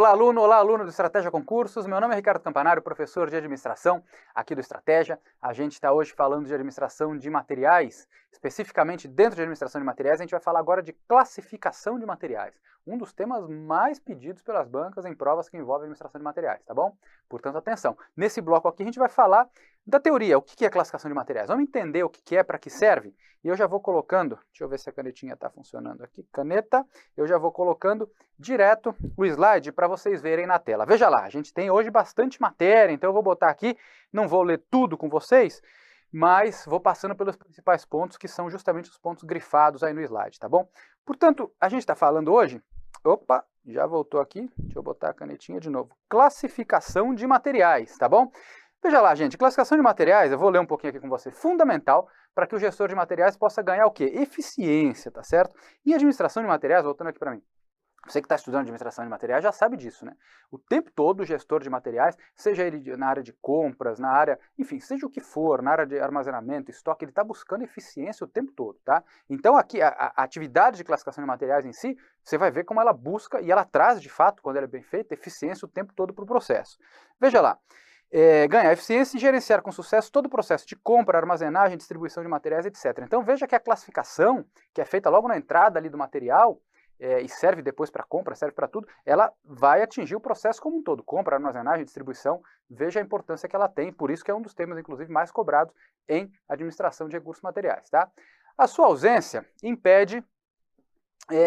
Olá aluno do Estratégia Concursos. Meu nome é Ricardo Campanário, professor de administração aqui do Estratégia. A gente está hoje falando de administração de materiais, especificamente dentro de administração de materiais, a gente vai falar agora de classificação de materiais, um dos temas mais pedidos pelas bancas em provas que envolvem administração de materiais, tá bom? Portanto, atenção. Nesse bloco aqui a gente vai falar da teoria, o que é classificação de materiais. Vamos entender o que é, para que serve? E eu já vou colocando, deixa eu ver se a canetinha está funcionando aqui, caneta, eu já vou colocando direto o slide para vocês verem na tela. Veja lá, a gente tem hoje bastante matéria, então eu vou botar aqui, não vou ler tudo com vocês, mas vou passando pelos principais pontos, que são justamente os pontos grifados aí no slide, tá bom? Portanto, a gente está falando hoje, opa, já voltou aqui, deixa eu botar a canetinha de novo, classificação de materiais, tá bom? Veja lá, gente, classificação de materiais, eu vou ler um pouquinho aqui com você, fundamental para que o gestor de materiais possa ganhar o quê? Eficiência, tá certo? E administração de materiais, voltando aqui para mim, você que está estudando administração de materiais já sabe disso, né? O tempo todo o gestor de materiais, seja ele na área de compras, na área, enfim, seja o que for, na área de armazenamento, estoque, ele está buscando eficiência o tempo todo, tá? Então aqui a atividade de classificação de materiais em si, você vai ver como ela busca e ela traz de fato, quando ela é bem feita, eficiência o tempo todo para o processo. Veja lá. Ganhar eficiência e gerenciar com sucesso todo o processo de compra, armazenagem, distribuição de materiais, etc. Então veja que a classificação, que é feita logo na entrada ali do material, e serve depois para compra, serve para tudo, ela vai atingir o processo como um todo, compra, armazenagem, distribuição, veja a importância que ela tem, por isso que é um dos temas, inclusive, mais cobrados em administração de recursos materiais, tá? A sua ausência impede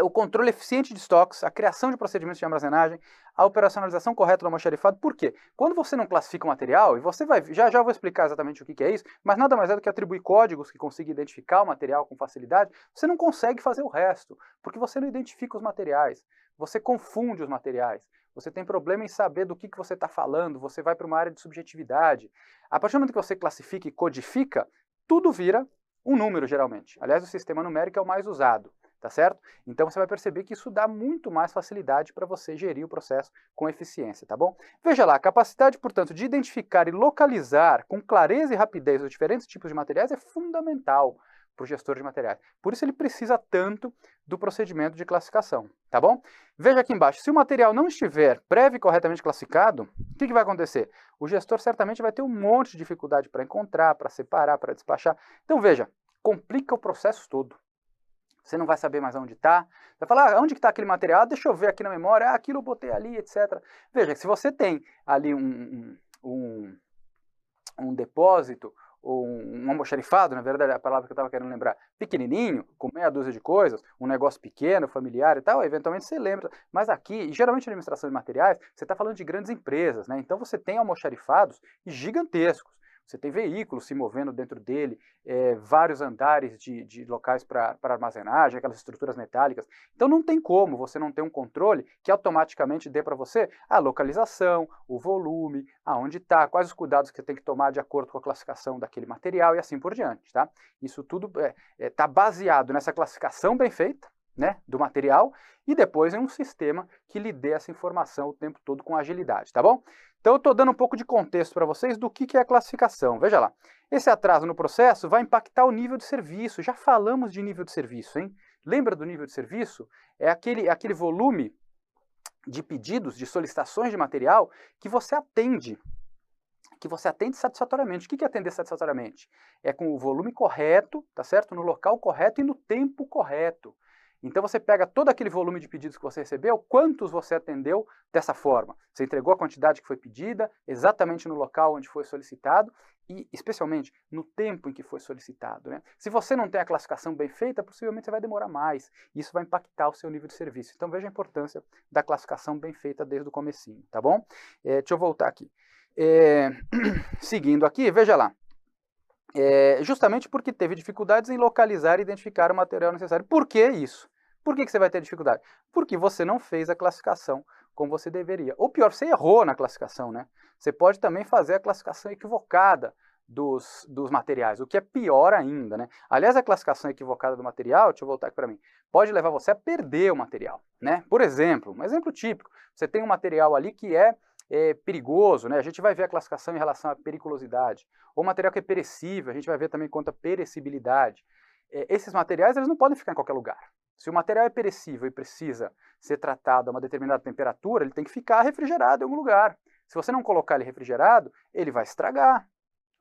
o controle eficiente de estoques, a criação de procedimentos de armazenagem, a operacionalização correta do almoxarifado. Por quê? Quando você não classifica o material, e você vai, já vou explicar exatamente o que é isso, mas nada mais é do que atribuir códigos que consigam identificar o material com facilidade, você não consegue fazer o resto, porque você não identifica os materiais, você confunde os materiais, você tem problema em saber do que você está falando, você vai para uma área de subjetividade. A partir do momento que você classifica e codifica, tudo vira um número, geralmente. Aliás, o sistema numérico é o mais usado. Tá certo? Então você vai perceber que isso dá muito mais facilidade para você gerir o processo com eficiência, tá bom? Veja lá, a capacidade, portanto, de identificar e localizar com clareza e rapidez os diferentes tipos de materiais é fundamental para o gestor de materiais. Por isso ele precisa tanto do procedimento de classificação, tá bom? Veja aqui embaixo, se o material não estiver prévio e corretamente classificado, o que vai acontecer? O gestor certamente vai ter um monte de dificuldade para encontrar, para separar, para despachar. Então veja, complica o processo todo. Você não vai saber mais onde está. Vai falar, onde está aquele material? Deixa eu ver aqui na memória. Aquilo eu botei ali, etc. Veja, se você tem ali um depósito, ou um almoxarifado, na verdade é a palavra que eu estava querendo lembrar, pequenininho, com meia dúzia de coisas, um negócio pequeno, familiar e tal, eventualmente você lembra. Mas aqui, geralmente na administração de materiais, você está falando de grandes empresas, né? Então você tem almoxarifados gigantescos. Você tem veículos se movendo dentro dele, vários andares de locais para armazenagem, aquelas estruturas metálicas. Então não tem como você não ter um controle que automaticamente dê para você a localização, o volume, aonde está, quais os cuidados que você tem que tomar de acordo com a classificação daquele material e assim por diante, tá? Isso tudo está baseado nessa classificação bem feita, né, do material, e depois em um sistema que lhe dê essa informação o tempo todo com agilidade, tá bom? Então eu estou dando um pouco de contexto para vocês do que é a classificação. Veja lá, esse atraso no processo vai impactar o nível de serviço. Já falamos de nível de serviço, hein? Lembra do nível de serviço? É aquele volume de pedidos, de solicitações de material que você atende satisfatoriamente. O que é atender satisfatoriamente? É com o volume correto, tá certo? No local correto e no tempo correto. Então você pega todo aquele volume de pedidos que você recebeu, quantos você atendeu dessa forma? Você entregou a quantidade que foi pedida, exatamente no local onde foi solicitado e especialmente no tempo em que foi solicitado, né? Se você não tem a classificação bem feita, possivelmente você vai demorar mais. E isso vai impactar o seu nível de serviço. Então veja a importância da classificação bem feita desde o comecinho, tá bom? Deixa eu voltar aqui. Seguindo aqui, veja lá. Justamente porque teve dificuldades em localizar e identificar o material necessário. Por que isso? Por que você vai ter dificuldade? Porque você não fez a classificação como você deveria. Ou pior, você errou na classificação, né? Você pode também fazer a classificação equivocada dos materiais, o que é pior ainda, né? Aliás, a classificação equivocada do material, deixa eu voltar aqui para mim, pode levar você a perder o material, né? Por exemplo, um exemplo típico, você tem um material ali que é perigoso, né? A gente vai ver a classificação em relação à periculosidade. Ou material que é perecível, a gente vai ver também quanto à perecibilidade. Esses materiais eles não podem ficar em qualquer lugar, Se o material é perecível e precisa ser tratado a uma determinada temperatura, ele tem que ficar refrigerado em algum lugar. Se você não colocar ele refrigerado, ele vai estragar,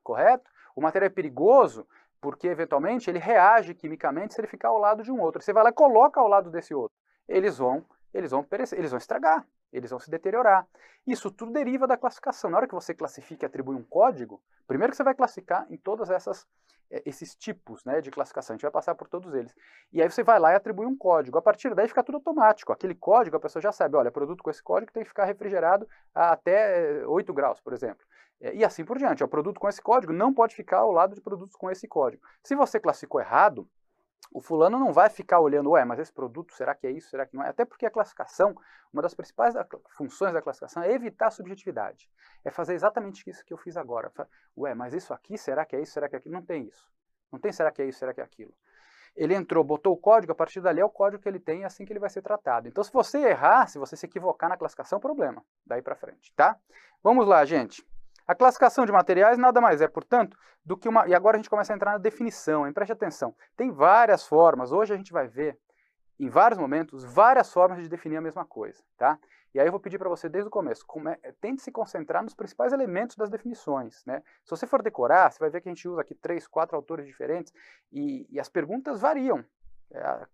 correto? O material é perigoso porque, eventualmente, ele reage quimicamente se ele ficar ao lado de um outro. Você vai lá e coloca ao lado desse outro. Eles vão perecer, eles vão estragar, eles vão se deteriorar. Isso tudo deriva da classificação. Na hora que você classifica e atribui um código, primeiro que você vai classificar em todos esses tipos, né, de classificação. A gente vai passar por todos eles. E aí você vai lá e atribui um código. A partir daí fica tudo automático. Aquele código, a pessoa já sabe, olha, produto com esse código tem que ficar refrigerado a até 8 graus, por exemplo. E assim por diante. O produto com esse código não pode ficar ao lado de produtos com esse código. Se você classificou errado, o fulano não vai ficar olhando, ué, mas esse produto, será que é isso, será que não é? Até porque a classificação, uma das principais funções da classificação é evitar a subjetividade. É fazer exatamente isso que eu fiz agora. Ué, mas isso aqui, será que é isso, será que é aquilo? Não tem isso. Não tem será que é isso, será que é aquilo. Ele entrou, botou o código, a partir dali é o código que ele tem e é assim que ele vai ser tratado. Então, se você errar, se você se equivocar na classificação, é problema. Daí para frente, tá? Vamos lá, gente. A classificação de materiais nada mais é, portanto, do que uma... E agora a gente começa a entrar na definição, hein? Preste atenção. Tem várias formas, hoje a gente vai ver, em vários momentos, várias formas de definir a mesma coisa, tá? E aí eu vou pedir para você desde o começo, tente se concentrar nos principais elementos das definições, né? Se você for decorar, você vai ver que a gente usa aqui 3, 4 autores diferentes e as perguntas variam.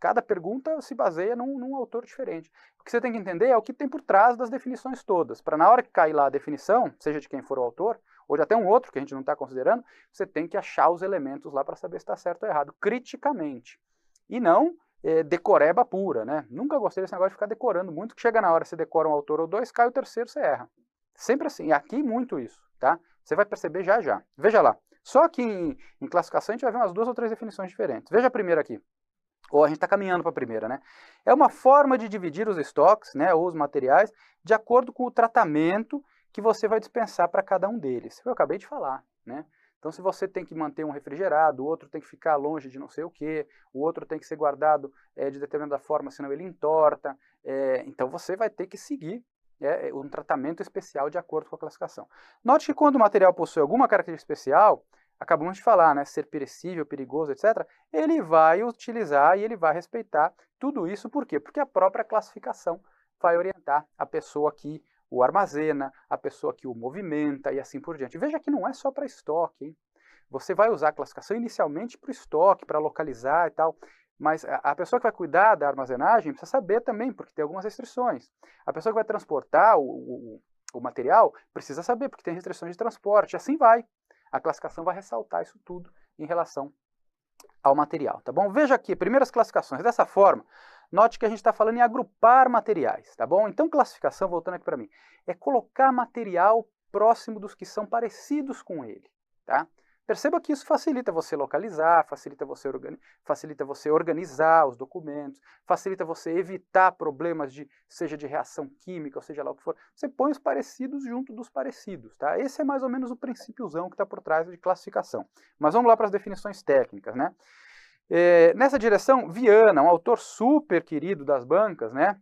Cada pergunta se baseia num autor diferente. O que você tem que entender é o que tem por trás das definições todas, para na hora que cair lá a definição, seja de quem for o autor, ou de até um outro que a gente não está considerando, você tem que achar os elementos lá para saber se está certo ou errado, criticamente. E não decoreba pura, né? Nunca gostei desse negócio de ficar decorando muito, que chega na hora, você decora um autor ou dois, cai o terceiro, você erra. Sempre assim, e aqui muito isso, tá? Você vai perceber já já. Veja lá, só que em classificação a gente vai ver umas 2 ou 3 definições diferentes. Veja a primeira aqui. Ou a gente está caminhando para a primeira, né? É uma forma de dividir os estoques, né, ou os materiais, de acordo com o tratamento que você vai dispensar para cada um deles. Eu acabei de falar, né? Então, se você tem que manter um refrigerado, o outro tem que ficar longe de não sei o quê, o outro tem que ser guardado de determinada forma, senão ele entorta, então você vai ter que seguir um tratamento especial de acordo com a classificação. Note que quando o material possui alguma característica especial, acabamos de falar, né, ser perecível, perigoso, etc., ele vai utilizar e ele vai respeitar tudo isso. Por quê? Porque a própria classificação vai orientar a pessoa que o armazena, a pessoa que o movimenta e assim por diante. Veja que não é só para estoque, hein? Você vai usar a classificação inicialmente para o estoque, para localizar e tal, mas a pessoa que vai cuidar da armazenagem precisa saber também, porque tem algumas restrições. A pessoa que vai transportar o material precisa saber, porque tem restrições de transporte, e assim vai. A classificação vai ressaltar isso tudo em relação ao material, tá bom? Veja aqui, primeiras classificações. Dessa forma, note que a gente está falando em agrupar materiais, tá bom? Então, classificação, voltando aqui para mim, é colocar material próximo dos que são parecidos com ele, tá? Perceba que isso facilita você localizar, facilita você organizar os documentos, facilita você evitar problemas seja de reação química, ou seja lá o que for. Você põe os parecidos junto dos parecidos, tá? Esse é mais ou menos o princípiozão que está por trás de classificação. Mas vamos lá para as definições técnicas, né? Nessa direção, Viana, um autor super querido das bancas, né?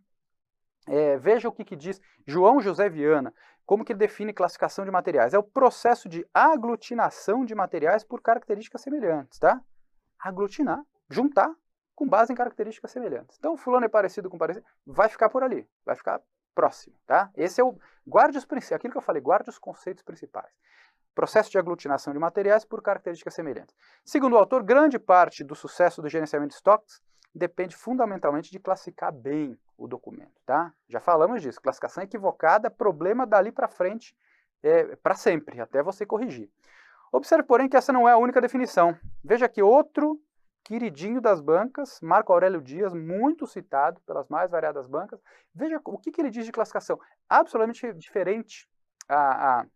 Veja o que diz João José Viana, como que ele define classificação de materiais. É o processo de aglutinação de materiais por características semelhantes, tá? Aglutinar, juntar com base em características semelhantes. Então, fulano é parecido com parecido, vai ficar por ali, vai ficar próximo, tá? Esse é guarde os princípios, aquilo que eu falei, guarde os conceitos principais. Processo de aglutinação de materiais por características semelhantes. Segundo o autor, grande parte do sucesso do gerenciamento de estoques depende fundamentalmente de classificar bem o documento, tá? Já falamos disso, classificação equivocada, problema dali para frente, para sempre, até você corrigir. Observe, porém, que essa não é a única definição. Veja aqui outro queridinho das bancas, Marco Aurélio Dias, muito citado pelas mais variadas bancas. Veja o que ele diz de classificação. Absolutamente diferente a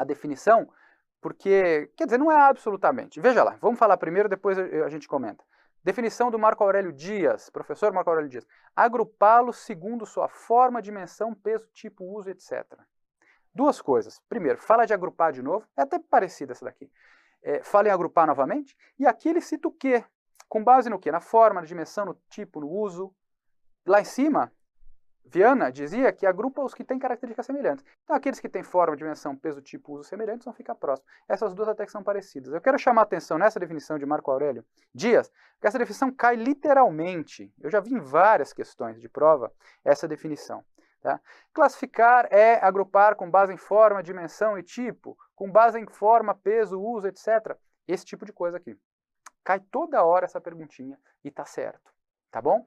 definição, porque, quer dizer, não é absolutamente. Veja lá, vamos falar primeiro, depois a gente comenta. Definição do Marco Aurélio Dias, professor Marco Aurélio Dias. Agrupá-los segundo sua forma, dimensão, peso, tipo, uso, etc. Duas coisas. Primeiro, fala de agrupar de novo. É até parecida essa daqui. Fala em agrupar novamente. E aqui ele cita o quê? Com base no quê? Na forma, na dimensão, no tipo, no uso. Lá em cima, Viana dizia que agrupa os que têm características semelhantes. Então, aqueles que têm forma, dimensão, peso, tipo, uso semelhantes vão ficar próximos. Essas duas até que são parecidas. Eu quero chamar a atenção nessa definição de Marco Aurélio Dias, que essa definição cai literalmente. Eu já vi em várias questões de prova essa definição. Tá? Classificar é agrupar com base em forma, dimensão e tipo, com base em forma, peso, uso, etc. Esse tipo de coisa aqui. Cai toda hora essa perguntinha e tá certo. Tá bom?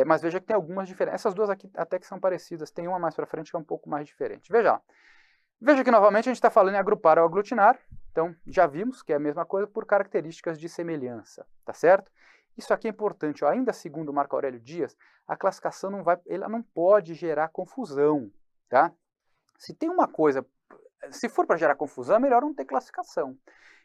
Mas veja que tem algumas diferenças. Essas duas aqui até que são parecidas. Tem uma mais para frente que é um pouco mais diferente. Veja lá. Veja que novamente a gente está falando em agrupar ou aglutinar. Então, já vimos que é a mesma coisa por características de semelhança. Tá certo? Isso aqui é importante. Ó. Ainda segundo Marco Aurélio Dias, a classificação ela não pode gerar confusão. Tá? Se tem uma coisa... Se for para gerar confusão, é melhor não ter classificação.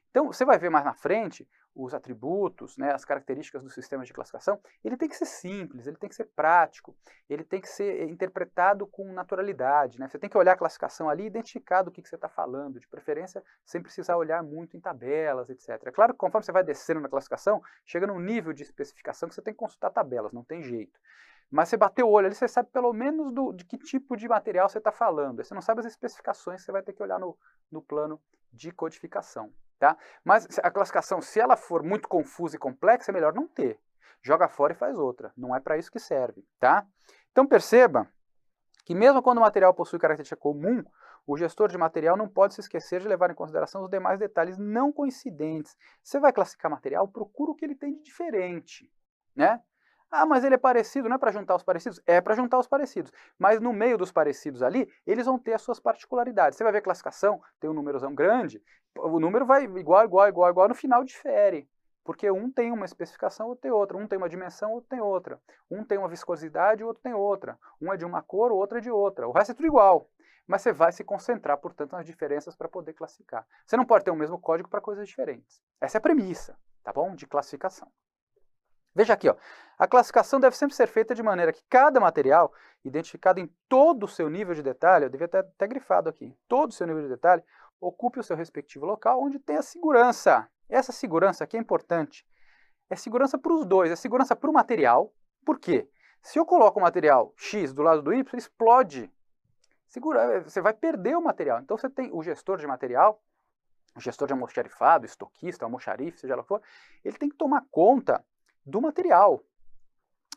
Então, você vai ver mais na frente os atributos, né, as características do sistema de classificação. Ele tem que ser simples, ele tem que ser prático, ele tem que ser interpretado com naturalidade. Né? Você tem que olhar a classificação ali e identificar do que você está falando, de preferência sem precisar olhar muito em tabelas, etc. É claro que conforme você vai descendo na classificação, chega num nível de especificação que você tem que consultar tabelas, não tem jeito. Mas você bater o olho ali, você sabe pelo menos de que tipo de material você está falando. Você não sabe as especificações, você vai ter que olhar no plano de codificação. Tá? Mas a classificação, se ela for muito confusa e complexa, é melhor não ter. Joga fora e faz outra. Não é para isso que serve. Tá? Então perceba que mesmo quando o material possui característica comum, o gestor de material não pode se esquecer de levar em consideração os demais detalhes não coincidentes. Você vai classificar material, procura o que ele tem de diferente. Né? Ah, mas ele é parecido, não é para juntar os parecidos? É para juntar os parecidos. Mas no meio dos parecidos ali, eles vão ter as suas particularidades. Você vai ver a classificação, tem um númerozão grande, o número vai igual, no final difere. Porque um tem uma especificação, outro tem outra. Um tem uma dimensão, outro tem outra. Um tem uma viscosidade, outro tem outra. Um é de uma cor, o outro é de outra. O resto é tudo igual. Mas você vai se concentrar, portanto, nas diferenças para poder classificar. Você não pode ter o mesmo código para coisas diferentes. Essa é a premissa, tá bom? De classificação. Veja aqui, ó. A classificação deve sempre ser feita de maneira que cada material, identificado em todo o seu nível de detalhe, eu devia ter até grifado aqui, todo o seu nível de detalhe, ocupe o seu respectivo local onde tem a segurança. Essa segurança aqui é importante. É segurança para os dois, é segurança para o material. Por quê? Se eu coloco o material X do lado do Y, explode. Você vai perder o material. Então você tem o gestor de material, o gestor de almoxarifado, estoquista, almoxarife, seja lá o que for, ele tem que tomar conta do material.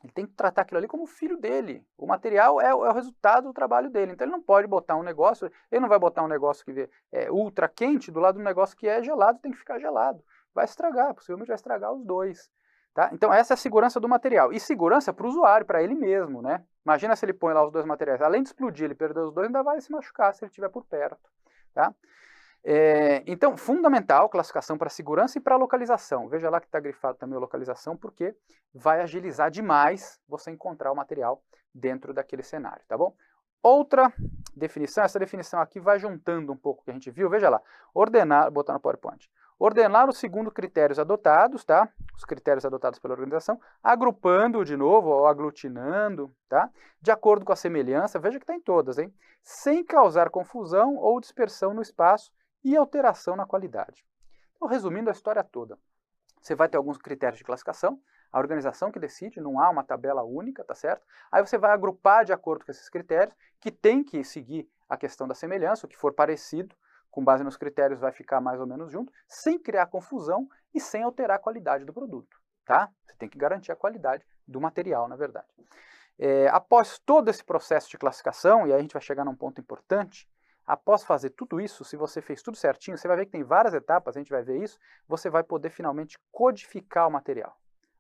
Ele tem que tratar aquilo ali como filho dele. O material é o resultado do trabalho dele. Então ele não pode botar um negócio, ele não vai botar um negócio que é ultra quente do lado de um negócio que é gelado, tem que ficar gelado. Vai estragar, possivelmente vai estragar os dois. Tá? Então essa é a segurança do material. E segurança para o usuário, para ele mesmo. Né? Imagina se ele põe lá os dois materiais, além de explodir, ele perder os dois, ainda vai se machucar se ele estiver por perto. Tá? Então, fundamental, classificação para segurança e para localização. Veja lá que está grifado também a localização, porque vai agilizar demais você encontrar o material dentro daquele cenário, tá bom? Outra definição, essa definição aqui vai juntando um pouco o que a gente viu. Veja lá, ordenar, botar no PowerPoint. Ordenar os segundo critérios adotados, tá? Os critérios adotados pela organização, agrupando de novo, ou aglutinando, tá? De acordo com a semelhança, veja que está em todas, hein? Sem causar confusão ou dispersão no espaço e alteração na qualidade. Então, resumindo a história toda, você vai ter alguns critérios de classificação, a organização que decide, não há uma tabela única, tá certo? Aí você vai agrupar de acordo com esses critérios, que tem que seguir a questão da semelhança, o que for parecido, com base nos critérios vai ficar mais ou menos junto, sem criar confusão e sem alterar a qualidade do produto, tá? Você tem que garantir a qualidade do material, na verdade. Após todo esse processo de classificação, e aí a gente vai chegar num ponto importante, após fazer tudo isso, se você fez tudo certinho, você vai ver que tem várias etapas, a gente vai ver isso, você vai poder finalmente codificar o material.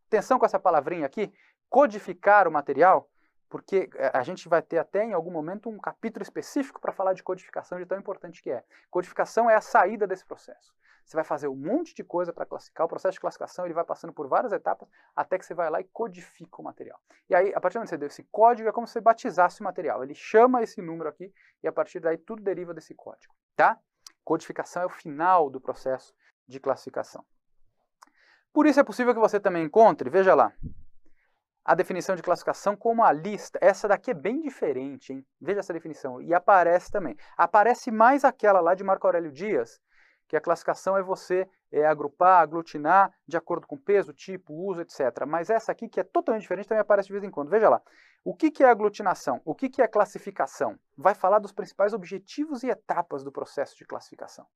Atenção com essa palavrinha aqui, codificar o material, porque a gente vai ter até em algum momento um capítulo específico para falar de codificação, de tão importante que é. Codificação é a saída desse processo. Você vai fazer um monte de coisa para classificar, o processo de classificação ele vai passando por várias etapas, até que você vai lá e codifica o material. E aí, a partir do momento que você deu esse código, é como se você batizasse o material. Ele chama esse número aqui, e a partir daí tudo deriva desse código, tá? Codificação é o final do processo de classificação. Por isso é possível que você também encontre, veja lá, a definição de classificação como a lista. Essa daqui é bem diferente, hein? Veja essa definição. E aparece também. Aparece mais aquela lá de Marco Aurélio Dias, que a classificação é você agrupar, aglutinar, de acordo com peso, tipo, uso, etc. Mas essa aqui, que é totalmente diferente, também aparece de vez em quando. Veja lá. O que é aglutinação? O que é classificação? Vai falar dos principais objetivos e etapas do processo de classificação,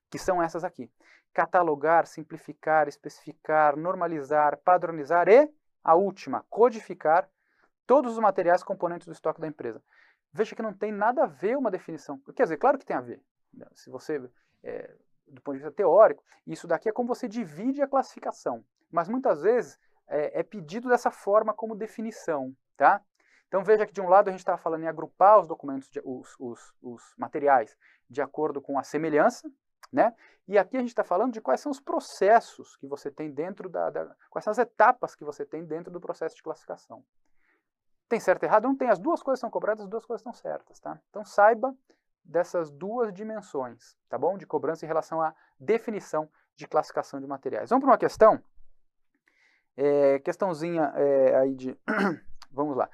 que são essas aqui: catalogar, simplificar, especificar, normalizar, padronizar e, a última, codificar todos os materiais componentes do estoque da empresa. Veja que não tem nada a ver uma definição. Quer dizer, claro que tem a ver. Se você, do ponto de vista teórico, isso daqui é como você divide a classificação. Mas muitas vezes é pedido dessa forma como definição, tá? Então veja que de um lado a gente está falando em agrupar os documentos, os materiais, de acordo com a semelhança, né? E aqui a gente está falando de quais são os processos que você tem dentro quais são as etapas que você tem dentro do processo de classificação. Tem certo e errado? Não tem. As duas coisas são cobradas, as duas coisas estão certas, tá? Então saiba dessas duas dimensões, tá bom? De cobrança em relação à definição de classificação de materiais. Vamos para uma questão? Questãozinha aí de... Vamos lá.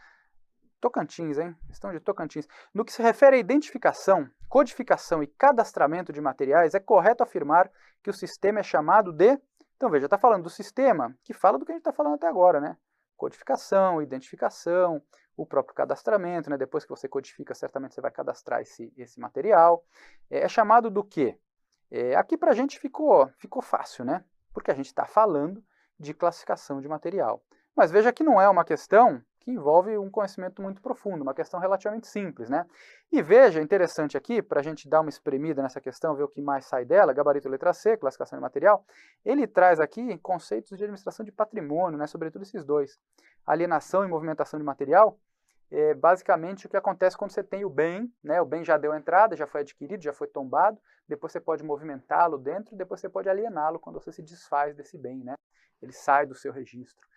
Tocantins, hein? Questão de Tocantins. No que se refere à identificação, codificação e cadastramento de materiais, é correto afirmar que o sistema é chamado de... Então veja, está falando do sistema, que fala do que a gente está falando até agora, né? Codificação, identificação, o próprio cadastramento, né? Depois que você codifica, certamente você vai cadastrar esse material. É chamado do quê? Aqui para a gente ficou fácil, né? Porque a gente está falando de classificação de material. Mas veja que não é uma questão que envolve um conhecimento muito profundo, uma questão relativamente simples, né? E veja, interessante aqui, para a gente dar uma espremida nessa questão, ver o que mais sai dela, gabarito letra C, classificação de material, ele traz aqui conceitos de administração de patrimônio, né? Sobretudo esses dois. Alienação e movimentação de material é basicamente o que acontece quando você tem o bem, né? O bem já deu entrada, já foi adquirido, já foi tombado, depois você pode movimentá-lo dentro, depois você pode aliená-lo quando você se desfaz desse bem, né? Ele sai do seu registro.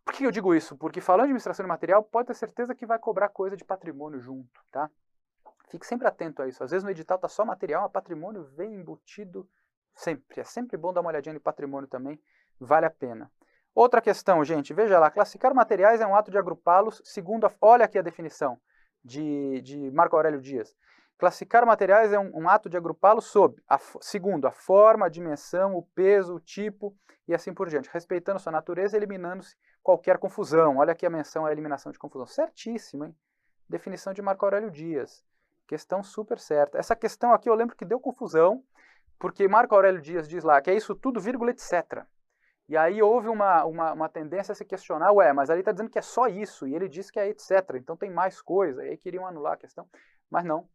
Por que eu digo isso? Porque falando de administração de material, pode ter certeza que vai cobrar coisa de patrimônio junto, tá? Fique sempre atento a isso. Às vezes no edital está só material, mas patrimônio vem embutido sempre. É sempre bom dar uma olhadinha no patrimônio também, vale a pena. Outra questão, gente, veja lá, classificar materiais é um ato de agrupá-los segundo olha aqui a definição de Marco Aurélio Dias. Classificar materiais é um ato de agrupá-los segundo a forma, a dimensão, o peso, o tipo e assim por diante, respeitando sua natureza e eliminando-se qualquer confusão. Olha aqui a menção à eliminação de confusão. Certíssimo, hein? Definição de Marco Aurélio Dias. Questão super certa. Essa questão aqui eu lembro que deu confusão, porque Marco Aurélio Dias diz lá que é isso tudo, vírgula, etc. E aí houve uma tendência a se questionar, mas ali está dizendo que é só isso, e ele diz que é etc. Então tem mais coisa, e aí queriam anular a questão, mas não.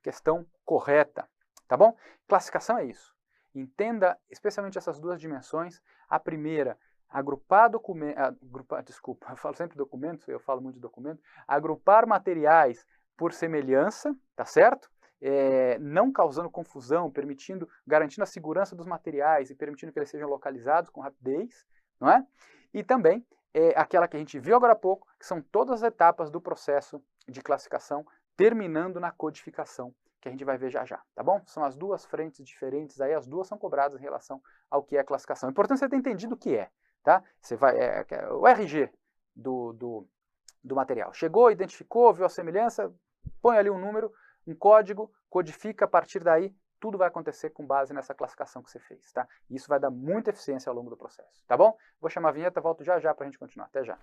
Questão correta, tá bom? Classificação é isso. Entenda especialmente essas duas dimensões. A primeira, agrupar desculpa, eu falo sempre documentos, eu falo muito de documento. Agrupar materiais por semelhança, tá certo? Não causando confusão, garantindo a segurança dos materiais e permitindo que eles sejam localizados com rapidez, não é? E também aquela que a gente viu agora há pouco, que são todas as etapas do processo de classificação, terminando na codificação, que a gente vai ver já já, tá bom? São as duas frentes diferentes, aí as duas são cobradas em relação ao que é a classificação. É importante você ter entendido o que é, tá? Você vai, o RG do material. Chegou, identificou, viu a semelhança, põe ali um número, um código, codifica, a partir daí tudo vai acontecer com base nessa classificação que você fez, tá? E isso vai dar muita eficiência ao longo do processo, tá bom? Vou chamar a vinheta, volto já já para a gente continuar. Até já.